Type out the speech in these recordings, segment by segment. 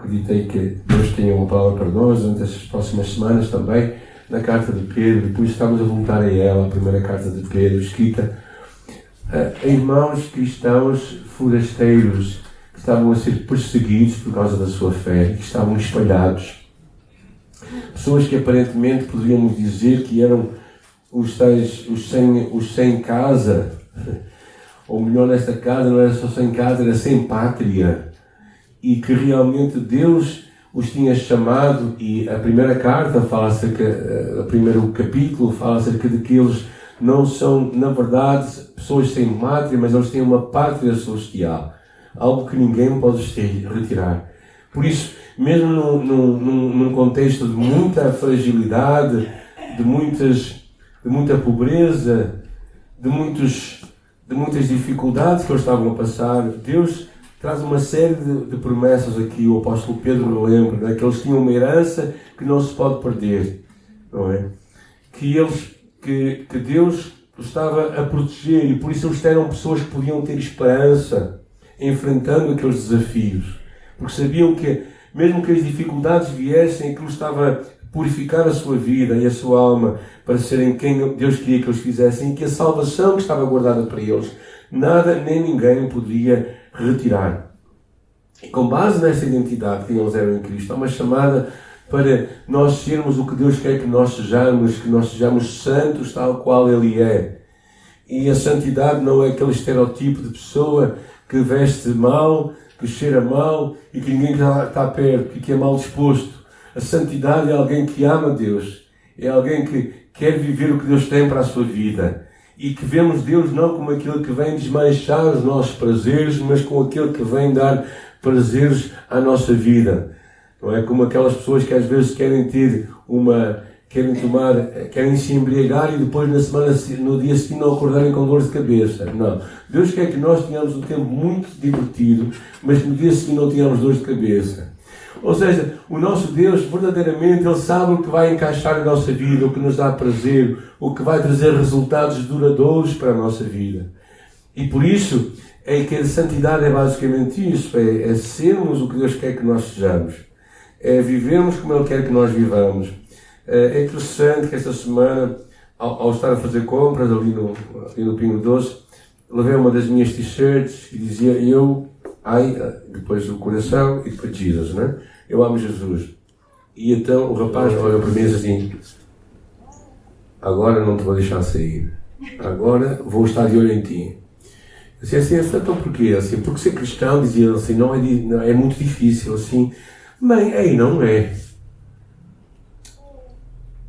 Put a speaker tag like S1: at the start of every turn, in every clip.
S1: acreditei que Deus tenha uma palavra para nós durante estas próximas semanas também, na carta de Pedro, e por isso estamos a voltar a ela, a primeira carta de Pedro, escrita a irmãos cristãos forasteiros que estavam a ser perseguidos por causa da sua fé, que estavam espalhados. Pessoas que aparentemente poderíamos dizer que eram os sem casa, ou melhor, nesta casa não era só sem casa, era sem pátria, e que realmente Deus os tinha chamado, e a primeira carta fala acerca, o primeiro capítulo fala acerca de que eles não são, na verdade, pessoas sem pátria, mas eles têm uma pátria celestial, algo que ninguém pode retirar. Por isso, mesmo num contexto de muita fragilidade, de muita pobreza, de muitas dificuldades que eles estavam a passar, Deus traz uma série de promessas aqui. O apóstolo Pedro lembra, não é? Que eles tinham uma herança que não se pode perder, não é? Que Deus os estava a proteger, e por isso eles eram pessoas que podiam ter esperança enfrentando aqueles desafios, porque sabiam que mesmo que as dificuldades viessem, aquilo estava a purificar a sua vida e a sua alma para serem quem Deus queria que eles fizessem, e que a salvação que estava guardada para eles, nada nem ninguém poderia retirar. E com base nessa identidade que eles eram em Cristo, há uma chamada para nós sermos o que Deus quer que nós sejamos santos tal qual Ele é. E a santidade não é aquele estereotipo de pessoa que veste mal, que cheira mal e que ninguém está perto e que é mal disposto. A santidade é alguém que ama Deus, é alguém que quer viver o que Deus tem para a sua vida, e que vemos Deus não como aquele que vem desmanchar os nossos prazeres, mas como aquele que vem dar prazeres à nossa vida. Não é como aquelas pessoas que às vezes querem se embriagar e depois no dia seguinte não acordarem com dor de cabeça. Não. Deus quer que nós tenhamos um tempo muito divertido, mas que no dia seguinte não tenhamos dor de cabeça. Ou seja, o nosso Deus, verdadeiramente, Ele sabe o que vai encaixar na nossa vida, o que nos dá prazer, o que vai trazer resultados duradouros para a nossa vida. E por isso, é que a santidade é basicamente isso, é sermos o que Deus quer que nós sejamos. É vivermos como Ele quer que nós vivamos. É interessante que esta semana, ao estar a fazer compras ali no Pingo Doce, levei uma das minhas t-shirts que dizia depois do coração e depois Jesus, né? Eu amo Jesus. E então o rapaz olha para mim e diz assim: agora não te vou deixar sair. Agora vou estar de olho em ti. Eu disse assim, então porquê? Assim, porque ser cristão, dizia assim, não é muito difícil, assim. Mãe, não é.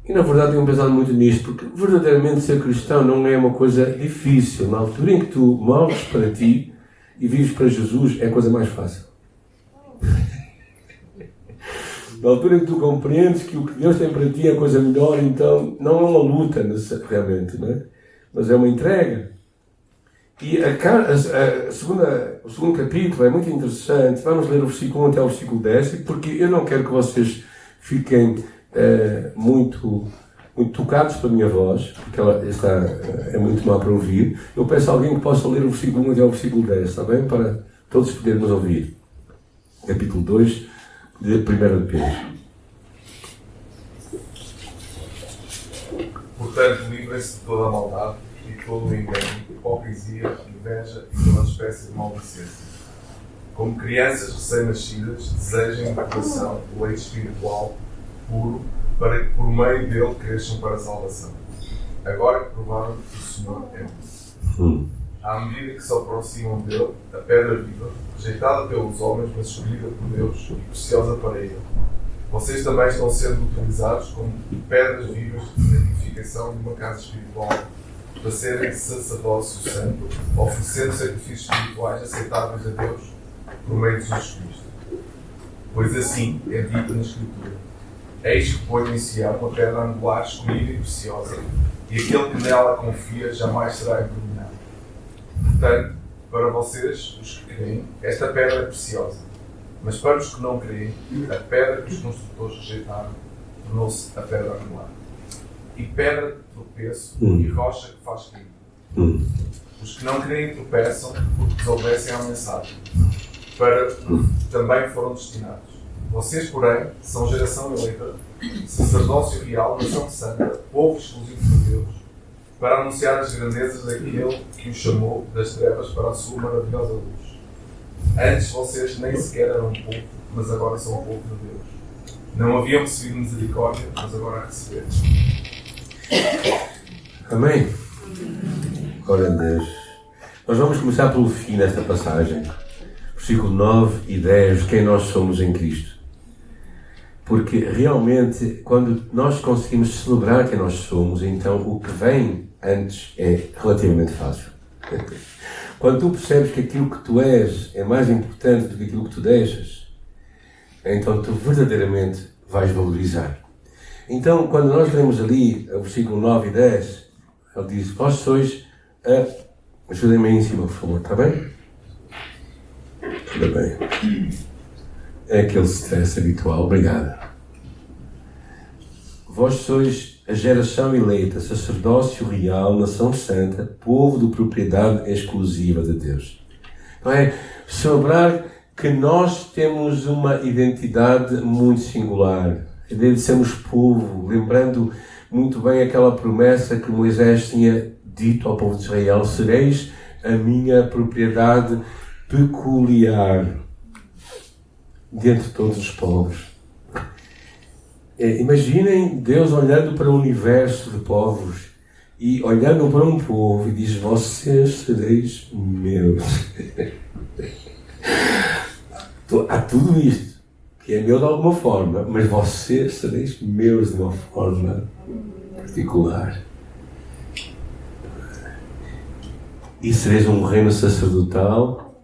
S1: E na verdade tenho pensado muito nisto, porque verdadeiramente ser cristão não é uma coisa difícil. Na altura em que tu morres para ti e vives para Jesus, é a coisa mais fácil. Na altura em que tu compreendes que o que Deus tem para ti é a coisa melhor, então não é uma luta realmente, não é? Mas é uma entrega. E o segundo capítulo é muito interessante. Vamos ler o versículo 1 até o versículo 10, porque eu não quero que vocês fiquem muito tocados pela minha voz, porque ela é muito má para ouvir. Eu peço a alguém que possa ler o versículo 1 até o versículo 10, está bem? Para todos podermos ouvir. Capítulo 2 de 1 de Pedro.
S2: Portanto, livrem-se de toda a maldade e todo o engano, hipocrisia, inveja e toda espécie de maldicência. Como crianças recém-nascidas, desejem de coração o leite espiritual puro, para que por meio dele cresçam para a salvação. Agora que provaram que o Senhor é bom. À medida que se aproximam dele, a pedra viva, rejeitada pelos homens, mas escolhida por Deus e preciosa para ele, vocês também estão sendo utilizados como pedras vivas de edificação de uma casa espiritual, para serem sacerdócio santo, oferecendo sacrifícios espirituais aceitáveis a Deus por meio de Jesus Cristo. Pois assim é dito na Escritura: eis que ponho em Sião uma pedra angular escolhida e preciosa, e aquele que nela confia jamais será envergonhado. Portanto, para vocês, os que creem, esta pedra é preciosa. Mas para os que não creem, a pedra que os construtores rejeitaram tornou-se a pedra angular. E pedra de tropeço e rocha que faz cair. Os que não creem tropeçam porque desobedecem à mensagem, para também foram destinados. Vocês, porém, são geração eleita, sacerdócio real, nação santa, povo exclusivo de Deus, para anunciar as grandezas daquele que os chamou das trevas para a sua maravilhosa luz. Antes vocês nem sequer eram povo, mas agora são povo de Deus. Não haviam recebido misericórdia, mas agora a receberam.
S1: Amém? Glória a Deus. Nós vamos começar pelo fim desta passagem. Versículo 9 e 10, quem nós somos em Cristo. Porque realmente, quando nós conseguimos celebrar quem nós somos, então o que vem antes é relativamente fácil. Quando tu percebes que aquilo que tu és é mais importante do que aquilo que tu deixas, então tu verdadeiramente vais valorizar. Então, quando nós lemos ali o versículo 9 e 10, ele diz, vós sois ajudem-me aí em cima, por favor, está bem? Tudo bem. É aquele stress habitual, obrigado. Vós sois a geração eleita, sacerdócio real, nação santa, povo de propriedade exclusiva de Deus. Não é? Celebrar que nós temos uma identidade muito singular. A ideia de sermos povo, lembrando muito bem aquela promessa que Moisés tinha dito ao povo de Israel, sereis a minha propriedade peculiar dentre todos os povos. Imaginem Deus olhando para o universo de povos e olhando para um povo e diz, vocês sereis meus. Há tudo isto que é meu de alguma forma, mas vocês sereis meus de uma forma particular. E sereis um reino sacerdotal,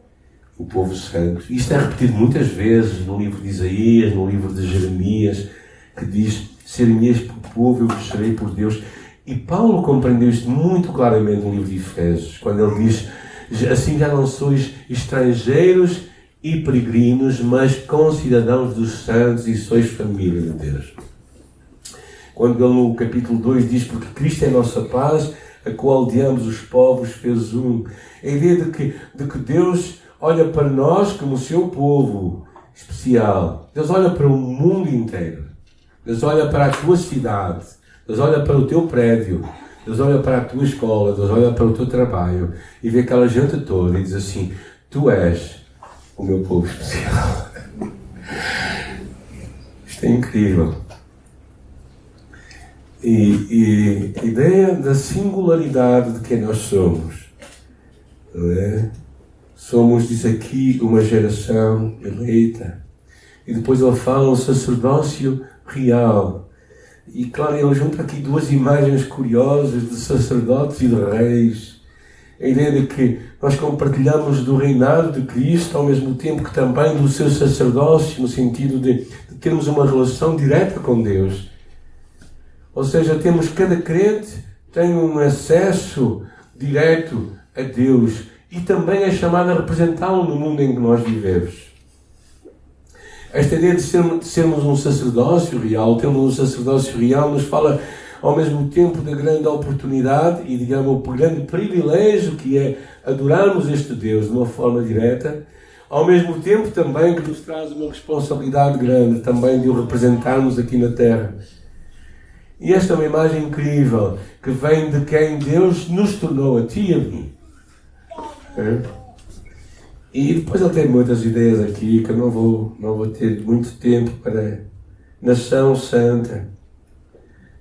S1: o povo santo. Isto é repetido muitas vezes no livro de Isaías, no livro de Jeremias, que diz, ser-me-eis por povo, eu vos serei por Deus. E Paulo compreendeu isto muito claramente no livro de Efésios, quando ele diz, assim já não sois estrangeiros e peregrinos, mas concidadãos dos santos e sois família de Deus. Quando ele no capítulo 2 diz, porque Cristo é a nossa paz, a qual de ambos os povos fez um. A ideia de que Deus olha para nós como o seu povo especial. Deus olha para o mundo inteiro. Deus olha para a tua cidade. Deus olha para o teu prédio. Deus olha para a tua escola. Deus olha para o teu trabalho. E vê aquela gente toda e diz assim, tu és o meu povo especial. Isto é incrível. E a ideia da singularidade de quem nós somos. Não é? Somos, diz aqui, uma geração eleita. E depois ele fala um sacerdócio real. E claro, ele junta aqui duas imagens curiosas de sacerdotes e de reis. A ideia de que nós compartilhamos do reinado de Cristo, ao mesmo tempo que também do seu sacerdócio, no sentido de termos uma relação direta com Deus. Ou seja, cada crente tem um acesso direto a Deus e também é chamado a representá-lo no mundo em que nós vivemos. Esta ideia de sermos um sacerdócio real, termos um sacerdócio real, nos fala ao mesmo tempo da grande oportunidade e, digamos, o grande privilégio que é adorarmos este Deus de uma forma direta, ao mesmo tempo também que nos traz uma responsabilidade grande também de o representarmos aqui na Terra. E esta é uma imagem incrível que vem de quem Deus nos tornou, a ti e a mim. E depois ele tem muitas ideias aqui que eu não vou ter muito tempo para. Nação santa.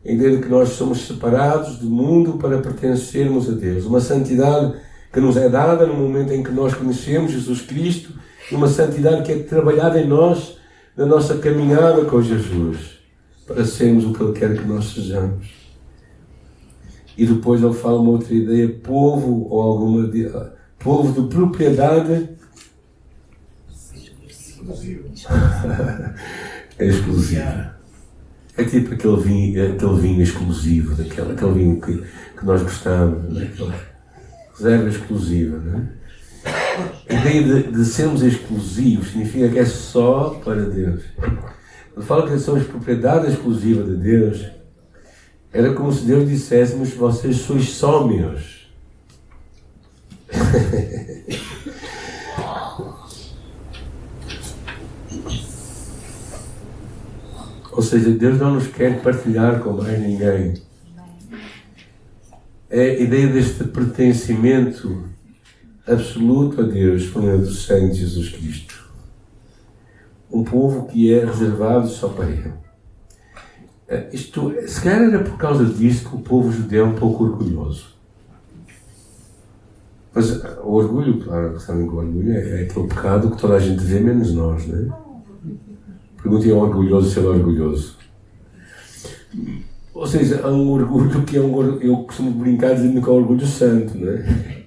S1: A ideia de que nós somos separados do mundo para pertencermos a Deus. Uma santidade que nos é dada no momento em que nós conhecemos Jesus Cristo. E uma santidade que é trabalhada em nós, na nossa caminhada com Jesus. Para sermos o que Ele quer que nós sejamos. E depois ele fala uma outra ideia, povo de propriedade exclusiva. É tipo aquele vinho exclusivo, aquele vinho que nós gostamos, né? Aquela reserva exclusiva. Né? A ideia de sermos exclusivos significa que é só para Deus. Quando fala que somos propriedade exclusiva de Deus, era como se Deus dissesse, vocês sois só meus. Ou seja, Deus não nos quer partilhar com mais ninguém. É a ideia deste pertencimento absoluto a Deus por meio do sangue de Jesus Cristo. Um povo que é reservado só para Ele. Se calhar era por causa disso que o povo judeu é um pouco orgulhoso. Mas o orgulho, claro, sabem que o orgulho é aquele pecado que toda a gente vê, menos nós, não é? Perguntem ao orgulhoso se ele é orgulhoso. Ou seja, há um orgulho que é um orgulho, eu costumo brincar dizendo que é um orgulho santo, não é?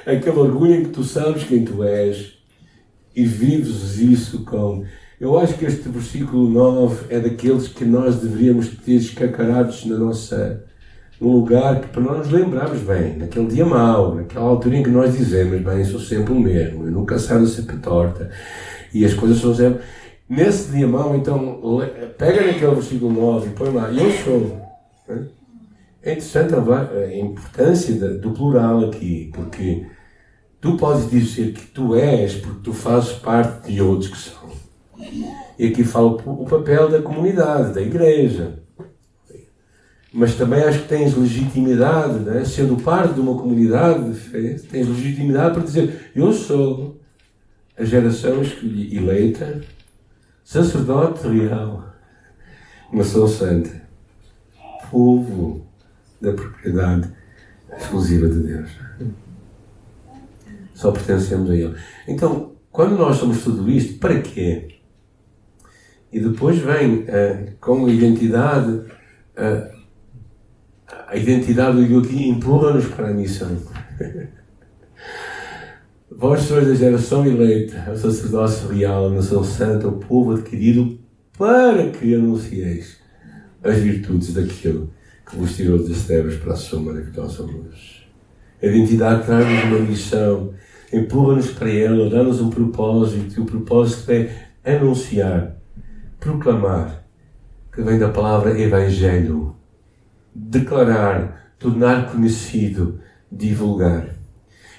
S1: Aquele orgulho em que tu sabes quem tu és e vives isso com... Eu acho que este versículo 9 é daqueles que nós deveríamos ter escacarados num lugar que para nós nos lembrarmos bem, naquele dia mau, naquela altura em que nós dizemos, bem, sou sempre o mesmo, eu nunca saio sempre torta, e as coisas são sempre... Nesse dia mau, então, pega naquele versículo 9 e põe lá, eu sou. É interessante a importância do plural aqui, porque tu podes dizer que tu és porque tu fazes parte de outros que são. E aqui fala o papel da comunidade, da igreja. Mas também acho que tens legitimidade, né? Sendo parte de uma comunidade de fé, tens legitimidade para dizer, eu sou a geração eleita, sacerdote real, nação santa, povo da propriedade exclusiva de Deus. Só pertencemos a Ele. Então, quando nós somos tudo isto, para quê? E depois vem com a identidade, a identidade do eu aqui empurra-nos para a missão. Vós sois a geração eleita, o sacerdócio real, a nação santa, o povo adquirido, para que anuncieis as virtudes daquele que vos tirou das trevas para a sua maravilhosa luz. A identidade traz-nos uma missão, empurra-nos para ela, dá-nos um propósito, e o propósito é anunciar, proclamar, que vem da palavra evangelho, declarar, tornar conhecido, divulgar.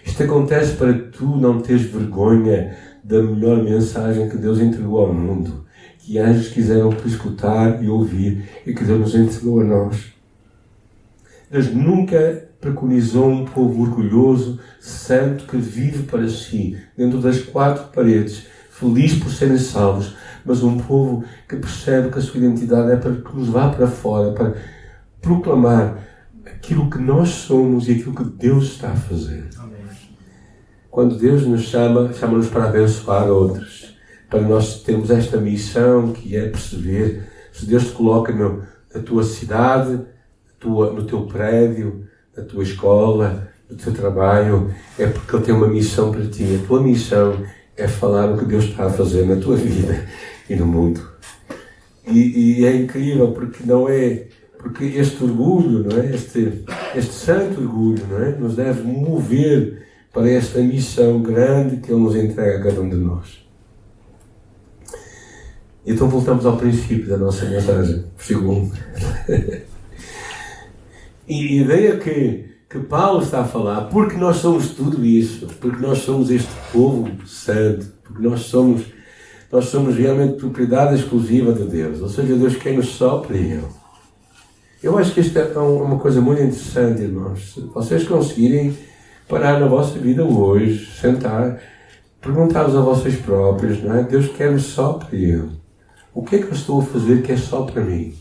S1: Isto acontece para que tu não teres vergonha da melhor mensagem que Deus entregou ao mundo, que anjos quiseram escutar e ouvir e que Deus nos entregou a nós. Deus nunca preconizou um povo orgulhoso, santo, que vive para si, dentro das quatro paredes, feliz por serem salvos, mas um povo que percebe que a sua identidade é para que nos vá para fora, para proclamar aquilo que nós somos e aquilo que Deus está a fazer. Quando Deus nos chama, chama-nos para abençoar outros, para nós termos esta missão que é perceber, se Deus te coloca na tua cidade, no teu prédio, na tua escola, no teu trabalho, é porque Ele tem uma missão para ti. A tua missão é falar o que Deus está a fazer na tua vida e no mundo. E é incrível porque porque este orgulho, não é? Este santo orgulho, não é? Nos deve mover para esta missão grande que Ele nos entrega a cada um de nós. Então voltamos ao princípio da nossa mensagem, versículo 1. E a ideia que Paulo está a falar, porque nós somos tudo isso, porque nós somos este povo santo, porque nós somos realmente propriedade exclusiva de Deus, ou seja, Deus quer nos só para Ele. Eu acho que isto é uma coisa muito interessante, irmãos. Se vocês conseguirem parar na vossa vida hoje, sentar, perguntar-vos a vocês próprios, não é? Deus quer-nos só para Ele. O que é que eu estou a fazer que é só para mim?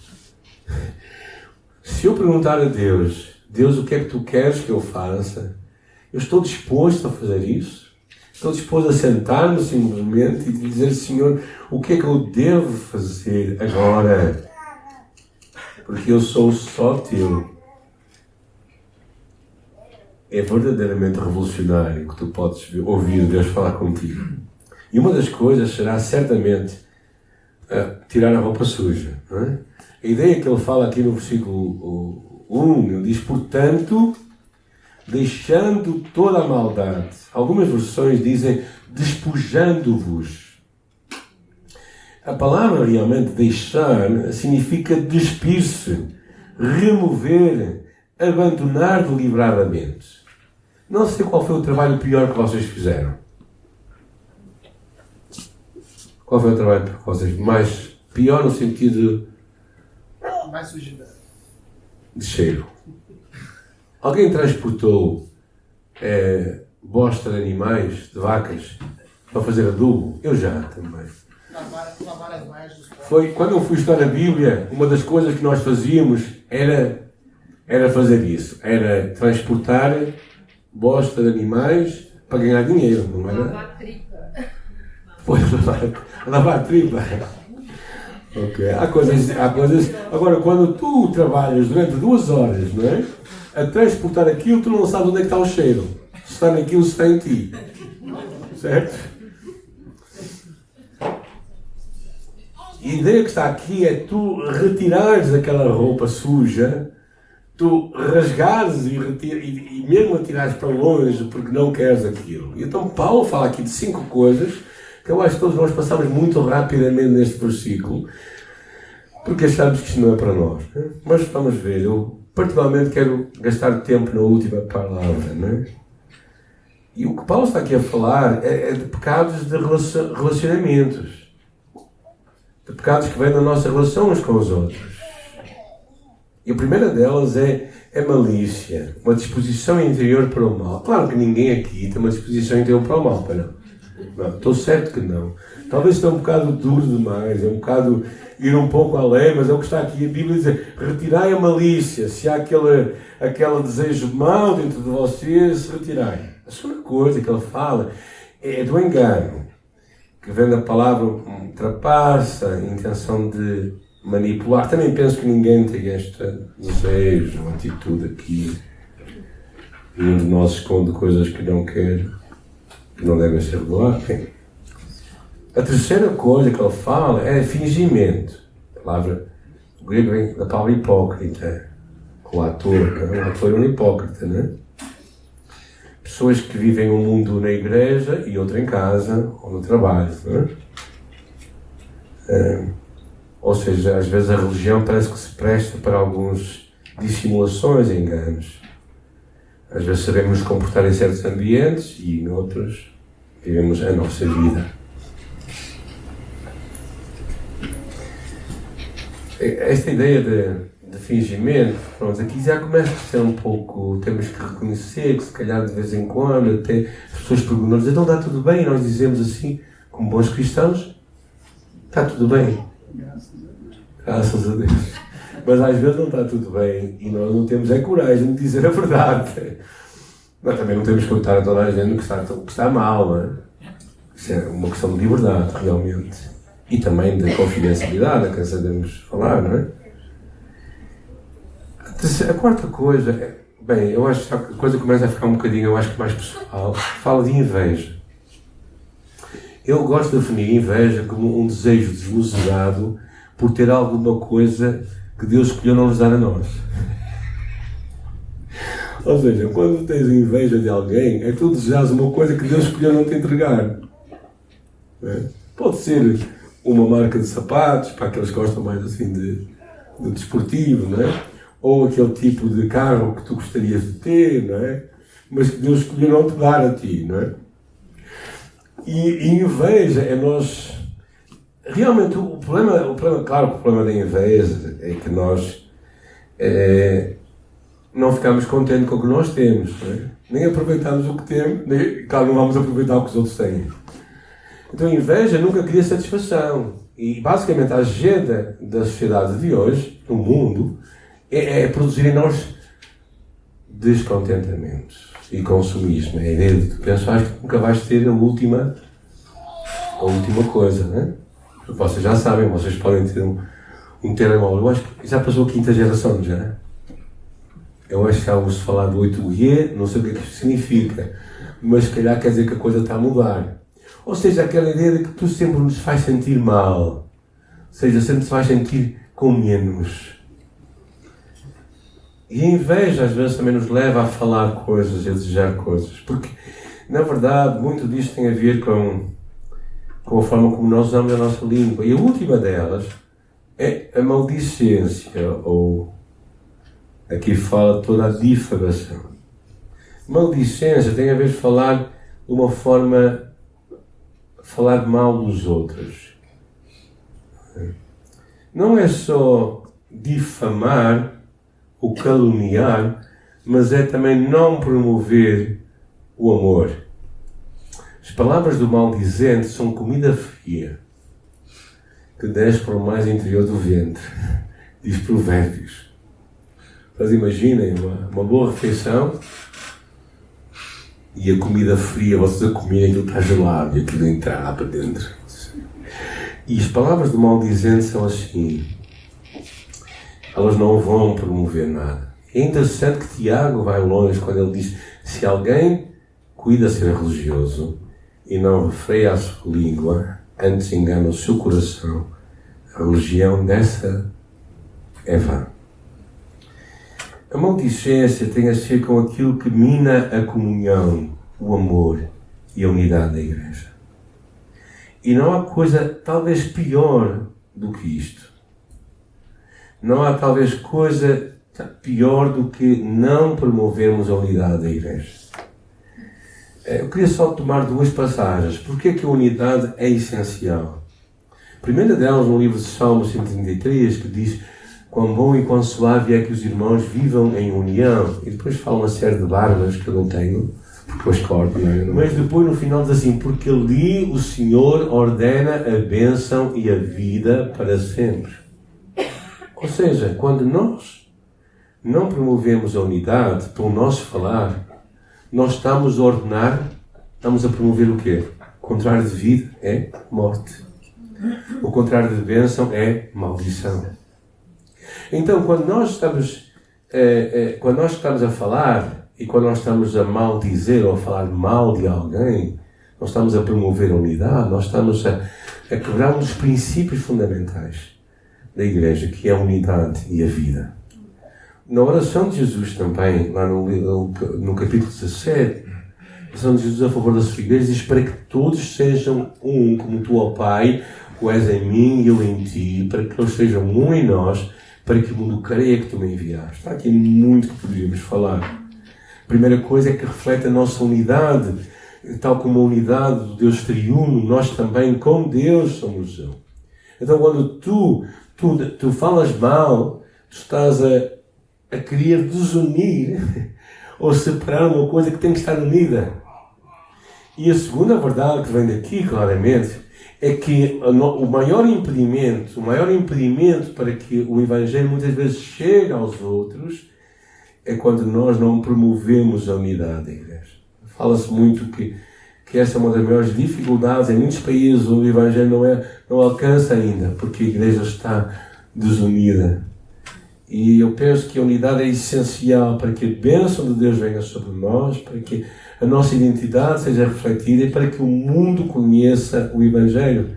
S1: Se eu perguntar a Deus, Deus, o que é que tu queres que eu faça? Eu estou disposto a fazer isso? Estou disposto a sentar-me simplesmente e dizer, Senhor, o que é que eu devo fazer agora? Porque eu sou só teu. É verdadeiramente revolucionário que tu podes ouvir Deus falar contigo. E uma das coisas será certamente tirar a roupa suja. Não é? A ideia que ele fala aqui no versículo 1, ele diz, portanto, deixando toda a maldade. Algumas versões dizem, despojando-vos. A palavra realmente deixar significa despir-se, remover, abandonar deliberadamente. Não sei qual foi o trabalho pior que vocês fizeram. Qual foi o trabalho que vocês mais pior no sentido
S3: mais sujidade.
S1: De cheiro. Alguém transportou bosta de animais, de vacas, para fazer adubo? Eu já também.
S3: Lavar as vaias dos povos.
S1: Foi quando eu fui estudar a Bíblia, uma das coisas que nós fazíamos era fazer isso. Era transportar bosta de animais para ganhar dinheiro, não era?
S4: Lavar tripa.
S1: Pois, lavar tripa. Ok. Há coisas. Agora, quando tu trabalhas durante 2 horas, não é? A transportar aquilo, tu não sabes onde é que está o cheiro. Se está naquilo, se está em ti. Certo? E a ideia que está aqui é tu retirares aquela roupa suja, tu rasgares e mesmo atirares para longe porque não queres aquilo. E então Paulo fala aqui de 5 coisas que eu acho que todos nós passamos muito rapidamente neste versículo porque achamos que isto não é para nós. Né? Mas vamos ver, eu particularmente quero gastar tempo na última palavra. Né? E o que Paulo está aqui a falar é de pecados de relacionamentos. De pecados que vêm da nossa relação uns com os outros. E a primeira delas é malícia, uma disposição interior para o mal. Claro que ninguém aqui tem uma disposição interior para o mal, para não. Estou certo que não. Talvez esteja um bocado duro demais, é um bocado ir um pouco além, mas é o que está aqui a Bíblia dizer: retirai a malícia, se há aquele desejo mau dentro de vocês, retirai. A segunda coisa que ele fala é do engano, que vem da palavra trapaça, a intenção de manipular. Também penso que ninguém tem este desejo, uma atitude aqui. Nenhum de nós esconde coisas que não quer, que não devem ser reveladas. A terceira coisa que ele fala é fingimento. A palavra grega vem da palavra hipócrita. O ator, não é? O ator é um hipócrita, não é? Pessoas que vivem um mundo na igreja e outro em casa ou no trabalho, não é? Ou seja, às vezes a religião parece que se presta para alguns dissimulações e enganos. Às vezes sabemos nos comportar em certos ambientes e em outros vivemos a nossa vida. Esta ideia de fingimento, pronto, aqui já começa a ser um pouco, temos que reconhecer que se calhar de vez em quando até as pessoas perguntam-nos: então está tudo bem? E nós dizemos assim, como bons cristãos: está tudo bem. Graças a Deus. Mas às vezes não está tudo bem e nós não temos a coragem de dizer a verdade. Nós também não temos que contar a toda a gente que está mal, não é? Isso é uma questão de liberdade, realmente. E também de confidencialidade, a quem sabemos falar, não é? A quarta coisa, bem, eu acho que a coisa começa a ficar um bocadinho, eu acho que mais pessoal, fala de inveja. Eu gosto de definir inveja como um desejo desmesurado por ter alguma coisa que Deus escolheu não nos dar a nós. Ou seja, quando tens inveja de alguém, é que tu desejas uma coisa que Deus escolheu não te entregar. É? Pode ser uma marca de sapatos, para aqueles que gostam mais assim de desportivo, não é? Ou aquele tipo de carro que tu gostarias de ter, não é? Mas que Deus escolheu não te dar a ti, não é? E inveja é nós... Realmente, o problema, claro que o problema da inveja é que nós não ficamos contentes com o que nós temos, não é? Nem aproveitamos o que temos, nem, claro, não vamos aproveitar o que os outros têm. Então a inveja nunca cria satisfação. E basicamente a agenda da sociedade de hoje, no mundo, é produzir em nós descontentamento e consumismo. É a ideia de tu pensar que nunca vais ter a última coisa, não é? Vocês já sabem, vocês podem ter um telemóvel. Eu acho que já passou a 5ª geração, já. Eu acho que já ouço falar do 8G, não sei o que é que isto significa, mas se calhar quer dizer que a coisa está a mudar. Ou seja, aquela ideia de que tu sempre nos faz sentir mal. Ou seja, sempre nos faz sentir com menos. E a inveja às vezes também nos leva a falar coisas, a desejar coisas. Porque, na verdade, muito disto tem a ver com a forma como nós usamos a nossa língua. E a última delas é a maldicência, ou aqui fala toda a difamação. Maldicência tem a ver com falar de uma forma, falar mal dos outros. Não é só difamar ou caluniar, mas é também não promover o amor. As palavras do maldizente são comida fria que desce para o mais interior do ventre, diz Provérbios. Mas imaginem uma boa refeição e a comida fria, vocês a comerem, aquilo está gelado e aquilo entrar para dentro. E as palavras do maldizente são assim, elas não vão promover nada. É interessante que Tiago vai longe quando ele diz: se alguém cuida ser religioso e não refreia a sua língua, antes engana o seu coração, a religião dessa é vã. A maldicência tem a ver com aquilo que mina a comunhão, o amor e a unidade da igreja. E não há coisa talvez pior do que isto. Não há talvez coisa pior do que não promovermos a unidade da igreja. Eu queria só tomar duas passagens. Porque é que a unidade é essencial? A primeira delas no livro de Salmos 133, que diz: quão bom e quão suave é que os irmãos vivam em união. E depois fala uma série de barbas que eu não tenho, porque eu escordo, não é? Mas depois no final diz assim: porque ali o Senhor ordena a bênção e a vida para sempre. Ou seja, quando nós não promovemos a unidade pelo nosso falar, nós estamos a ordenar, estamos a promover o quê? O contrário de vida é morte. O contrário de bênção é maldição. Então, quando nós estamos a falar e quando nós estamos a maldizer ou a falar mal de alguém, nós estamos a promover a unidade, nós estamos a quebrar um dos princípios fundamentais da igreja, que é a unidade e a vida. Na oração de Jesus também, lá no capítulo 17, a oração de Jesus a favor da sua igreja diz: para que todos sejam um, como tu, ó Pai, o és em mim e eu em ti, para que eles sejam um em nós, para que o mundo creia que tu me enviaste. Está aqui muito que poderíamos falar. A primeira coisa é que reflete a nossa unidade, tal como a unidade do Deus triuno, nós também, com Deus, somos um. Então, quando tu falas mal, tu estás a querer desunir ou separar uma coisa que tem que estar unida. E a segunda verdade que vem daqui, claramente, é que o maior impedimento para que o Evangelho muitas vezes chegue aos outros é quando nós não promovemos a unidade da igreja. Fala-se muito que essa é uma das maiores dificuldades em muitos países onde o Evangelho não alcança ainda, porque a igreja está desunida. E eu penso que a unidade é essencial para que a bênção de Deus venha sobre nós, para que a nossa identidade seja refletida e para que o mundo conheça o Evangelho.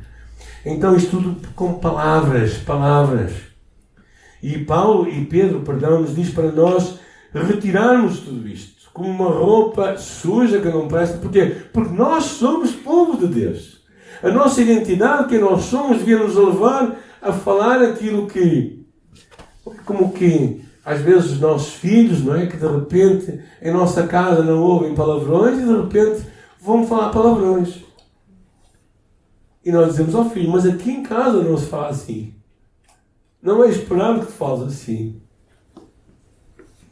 S1: Então isto tudo com palavras. E Paulo e Pedro, nos diz para nós retirarmos tudo isto, como uma roupa suja que não presta. Porquê? Porque nós somos povo de Deus. A nossa identidade, quem nós somos, devia nos levar a falar aquilo que... Como que, às vezes, os nossos filhos, não é? Que de repente, em nossa casa não ouvem palavrões e de repente vão falar palavrões. E nós dizemos ao filho: mas aqui em casa não se fala assim. Não é esperado que tu fales assim.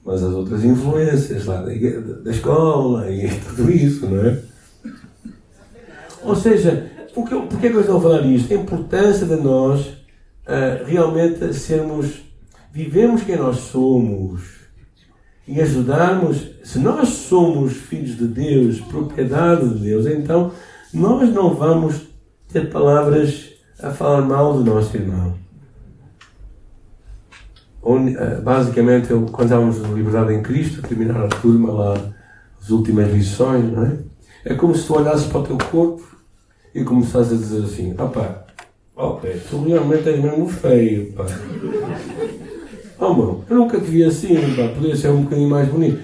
S1: Mas as outras influências lá da escola e tudo isso, não é? Ou seja, porquê que eu estou a falar isto? A importância de nós realmente vivemos quem nós somos e ajudarmos. Se nós somos filhos de Deus, propriedade de Deus, então nós não vamos ter palavras a falar mal do nosso irmão. Basicamente, quando estávamos na Liberdade em Cristo, a terminar a turma lá, as últimas lições, não é? É como se tu olhasses para o teu corpo e começasses a dizer assim: pá, tu realmente és mesmo feio, pá. Mano, eu nunca te vi assim, pá, podia ser um bocadinho mais bonito.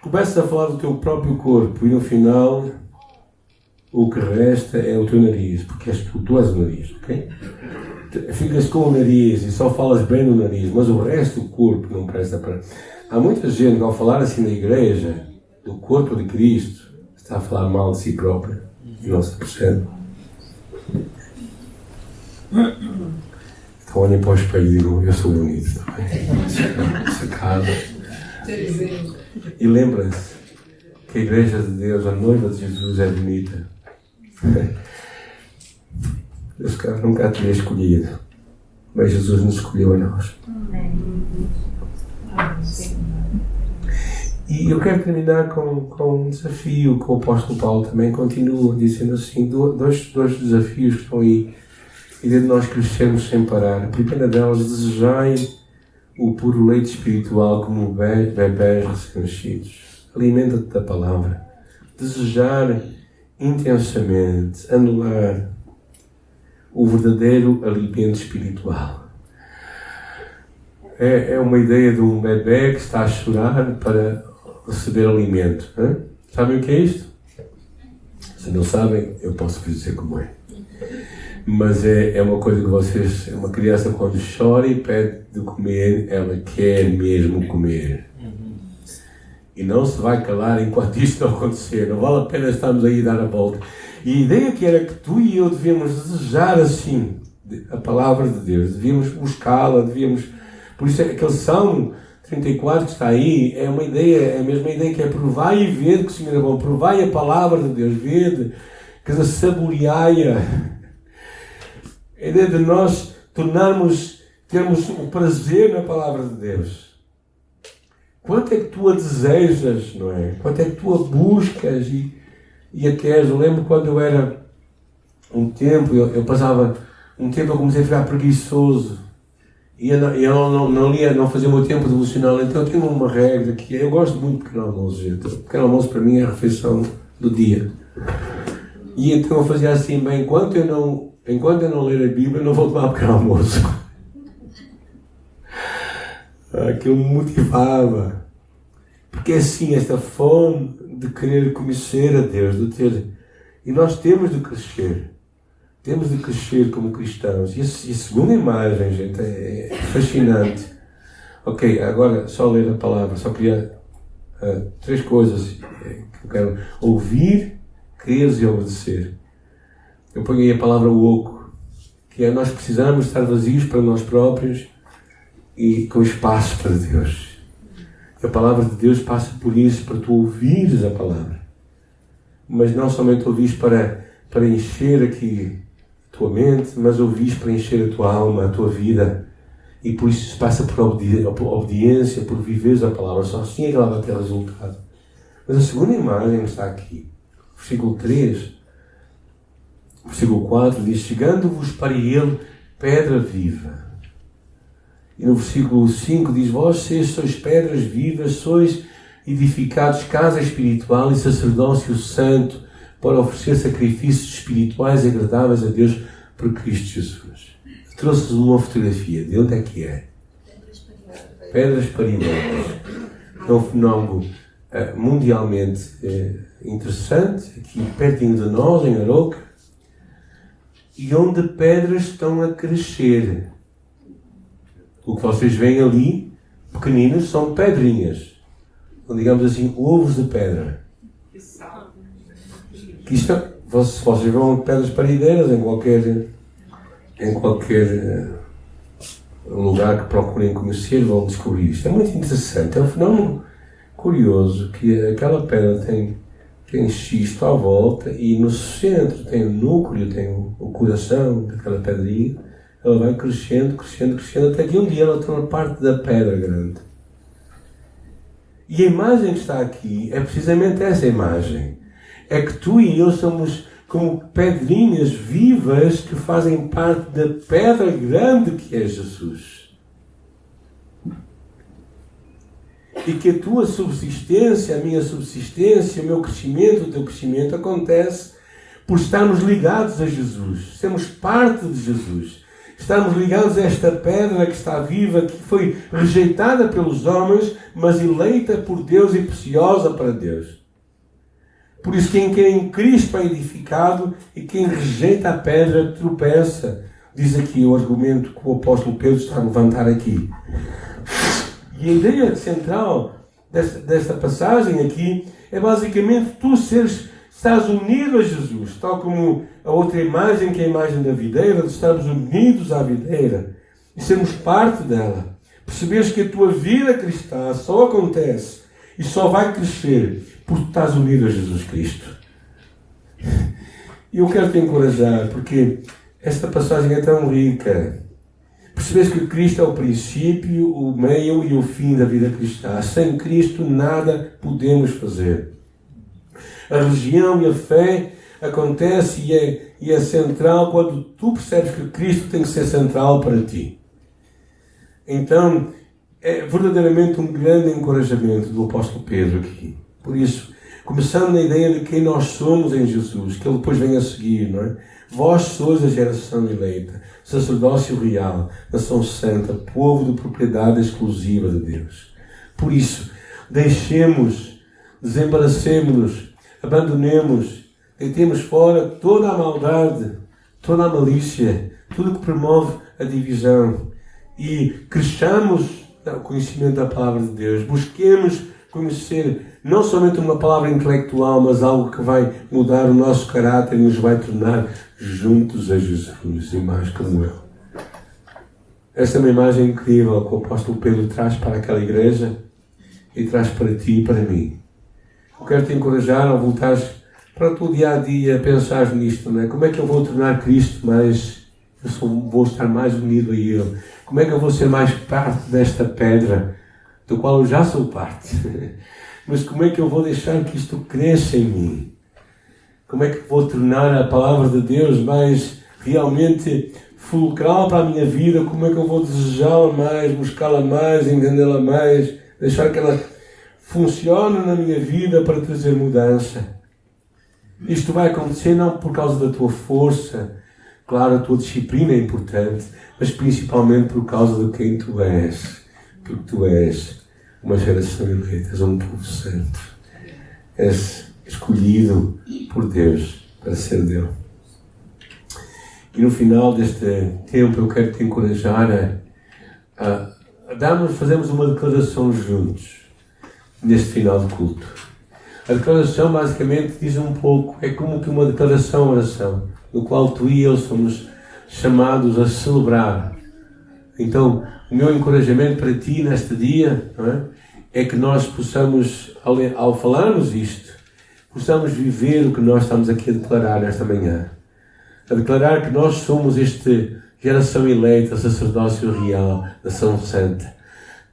S1: Começas a falar do teu próprio corpo e no final o que resta é o teu nariz, porque tu és o nariz, ok? Ficas com o nariz e só falas bem no nariz, mas o resto do corpo não presta para... Há muita gente, ao falar assim da igreja, do corpo de Cristo, está a falar mal de si própria e não se percebe. Então olhem para o espelho e digam, eu sou bonito também. Sacado. E lembrem-se que a Igreja de Deus, a noiva de Jesus, é bonita. Deus nunca a teria escolhido, mas Jesus nos escolheu a nós. E eu quero terminar com um desafio que o apóstolo Paulo também continua dizendo assim, dois desafios que estão aí, e de nós crescermos sem parar. A primeira delas, desejai o puro leite espiritual como bebés recém-nascidos. Alimenta-te da palavra. Desejar intensamente, anular o verdadeiro alimento espiritual. É uma ideia de um bebê que está a chorar para receber alimento. Hein? Sabem o que é isto? Se não sabem, eu posso vos dizer como é. Mas é uma coisa que vocês... Uma criança quando chora e pede de comer, ela quer mesmo comer. E não se vai calar enquanto isto não acontecer. Não vale a pena estarmos aí a dar a volta. E a ideia que era que tu e eu devíamos desejar assim a palavra de Deus. Devíamos buscá-la, devíamos... Por isso aquele Salmo 34 que está aí é uma ideia, é a mesma ideia que é provai e vede que o Senhor é bom. Provai a palavra de Deus, vede, que saboreai-a. A ideia de nós termos o prazer na palavra de Deus. Quanto é que tu a desejas, não é? Quanto é que tu a buscas e a queres? Eu lembro quando eu era um tempo, eu passava um tempo, eu comecei a ficar preguiçoso. E eu não lia, não fazia o meu tempo devocional, então eu tenho uma regra que eu gosto muito de pequeno almoço, gente. O pequeno almoço para mim é a refeição do dia. E então eu fazia assim, bem, enquanto eu não ler a Bíblia, eu não vou tomar pequeno almoço. Aquilo me motivava. Porque assim, esta fome de querer conhecer a Deus, e nós temos de crescer. Temos de crescer como cristãos. E a segunda imagem, gente, é fascinante. Ok, agora só ler a palavra. Só queria 3 coisas que eu quero: ouvir, crer e obedecer. Eu ponho aí a palavra oco, que é nós precisamos estar vazios para nós próprios e com espaço para Deus. A palavra de Deus passa por isso, para tu ouvires a palavra. Mas não somente ouvires para encher aqui a tua mente, mas ouvires para encher a tua alma, a tua vida. E por isso passa por obediência, por viveres a palavra. Só assim é que ela vai ter resultado. Mas a segunda imagem está aqui. Versículo 3. Versículo 4 diz: chegando-vos para ele pedra viva. E no versículo 5 diz: vós sois pedras vivas, sois edificados casa espiritual e sacerdócio santo, para oferecer sacrifícios espirituais agradáveis a Deus por Cristo Jesus. Trouxe-vos uma fotografia. De onde é que é? Pedras parideiras. É um fenómeno mundialmente interessante, aqui pertinho de nós, em Aroca, e onde pedras estão a crescer. O que vocês veem ali, pequeninos, são pedrinhas. Ou, digamos assim, ovos de pedra. Que isto, se vocês vão pedras parideiras em qualquer lugar que procurem conhecer, vão descobrir isto. É muito interessante. É um fenómeno curioso que aquela pedra tem xisto à volta e no centro tem o núcleo, tem o coração daquela pedrinha. Ela vai crescendo, crescendo, crescendo, até que um dia ela torna parte da pedra grande. E a imagem que está aqui é precisamente essa imagem. É que tu e eu somos como pedrinhas vivas que fazem parte da pedra grande que é Jesus. E que a tua subsistência, a minha subsistência, o meu crescimento, o teu crescimento acontece por estarmos ligados a Jesus. Sermos parte de Jesus. Estamos ligados a esta pedra que está viva, que foi rejeitada pelos homens, mas eleita por Deus e preciosa para Deus. Por isso, quem crê em Cristo é edificado e quem rejeita a pedra tropeça. Diz aqui o argumento que o apóstolo Pedro está a levantar aqui. E a ideia central desta passagem aqui é basicamente tu estás unido a Jesus, tal como a outra imagem, que é a imagem da videira, de estarmos unidos à videira. e sermos parte dela. Perceberes que a tua vida cristã só acontece e só vai crescer porque estás unido a Jesus Cristo. E eu quero te encorajar, porque esta passagem é tão rica. Percebes que Cristo é o princípio, o meio e o fim da vida cristã. Sem Cristo nada podemos fazer. A religião e a fé acontece e é central quando tu percebes que Cristo tem que ser central para ti. Então, é verdadeiramente um grande encorajamento do apóstolo Pedro aqui. Por isso, começando na ideia de quem nós somos em Jesus, que ele depois vem a seguir, não é? Vós sois a geração eleita, sacerdócio real, nação santa, povo de propriedade exclusiva de Deus. Por isso, deixemos, desembaracemos-nos, abandonemos, deitemos fora toda a maldade, toda a malícia, tudo que promove a divisão e cresçamos no conhecimento da palavra de Deus. Busquemos conhecer não somente uma palavra intelectual, mas algo que vai mudar o nosso caráter e nos vai tornar juntos a Jesus, e mais como eu. Esta é uma imagem incrível que o apóstolo Pedro traz para aquela igreja e traz para ti e para mim. Eu quero te encorajar a voltares para o teu dia a dia a pensar nisto, não é? Como é que eu vou tornar Cristo mais... vou estar mais unido a Ele? Como é que eu vou ser mais parte desta pedra, do qual eu já sou parte? Mas como é que eu vou deixar que isto cresça em mim? Como é que vou tornar a palavra de Deus mais realmente fulcral para a minha vida? Como é que eu vou desejá-la mais, buscá-la mais, entendê-la mais, deixar que ela funcione na minha vida para trazer mudança? Isto vai acontecer não por causa da tua força. Claro, a tua disciplina é importante, mas principalmente por causa de quem tu és. Porque tu és uma geração eleita, és um povo santo. És escolhido por Deus para ser dele. E no final deste tempo eu quero te encorajar a fazermos uma declaração juntos, neste final do culto. A declaração basicamente diz um pouco, é como que uma declaração-oração, no qual tu e eu somos chamados a celebrar. Então, o meu encorajamento para ti neste dia, não é que nós possamos, ao falarmos isto, possamos viver o que nós estamos aqui a declarar nesta manhã. A declarar que nós somos esta geração eleita, sacerdócio real, nação santa.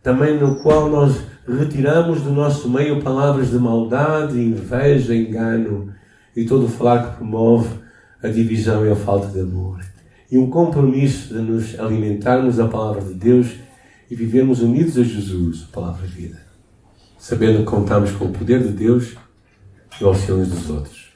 S1: Também no qual nós retiramos do nosso meio palavras de maldade, inveja, engano e todo o falar que promove a divisão e a falta de amor. E um compromisso de nos alimentarmos da palavra de Deus e vivermos unidos a Jesus, a palavra de vida. Sabendo que contamos com o poder de Deus e o auxílio dos outros.